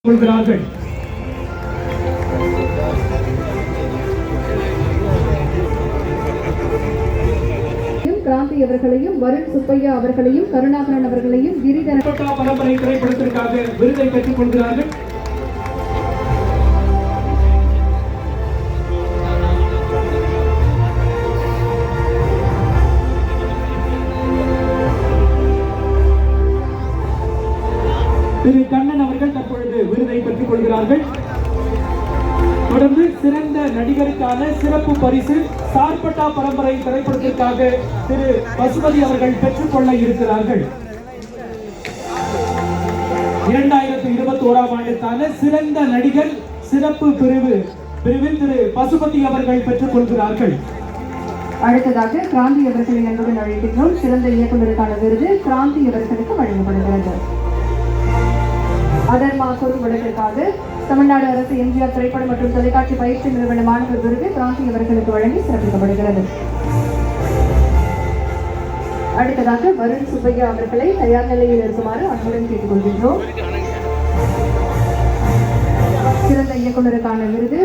கொள்கிறார்கள். கிராந்தி அவர்களையும், வருண் சுப்பையா அவர்களையும், கருணாகரன் அவர்களையும் பரம்பரை திரைப்படத்திற்காக விருதை பெற்றுக் கொள்கிறார்கள். திரு கண்ணன் அவர்கள் தற்பொழுது விருதை பெற்றுக் கொள்கிறார்கள். தொடர்ந்து சிறந்த நடிகருக்கான சிறப்பு பரிசு சார்பட்டா பரம்பரை திரைப்படத்திற்காக திரு பசுபதி அவர்கள் பெற்றுக் கொள்ள இருக்கிறார்கள். 2021 ஆண்டுக்கான சிறந்த நடிகர் சிறப்பு பிரிவில் திரு பசுபதி அவர்கள் பெற்றுக் கொள்கிறார்கள். அடுத்ததாக கிராந்தி அவர்களை அன்புடன் அழைக்கின்றோம். சிறந்த இயக்குநருக்கான விருது கிராந்தி அவர்களுக்கு வழங்கப்படுகிறது. அதர்மா குறு வழக்கிற்காக தமிழ்நாடு அரசு எம்ஜிஆர் திரைப்படம் மற்றும் தொலைக்காட்சி பயிற்சி நிறுவன மாணவர் விருது கிராந்தி அவர்களுக்கு வழங்கி சிறப்பிக்கப்படுகிறது. அடுத்ததாக வருண் சுப்பையா அவர்களை தயார் நிலையில் இருக்குமாறு அன்புடன் கேட்டுக்கொள்கின்றோம். சிறந்த இயக்குநருக்கான விருது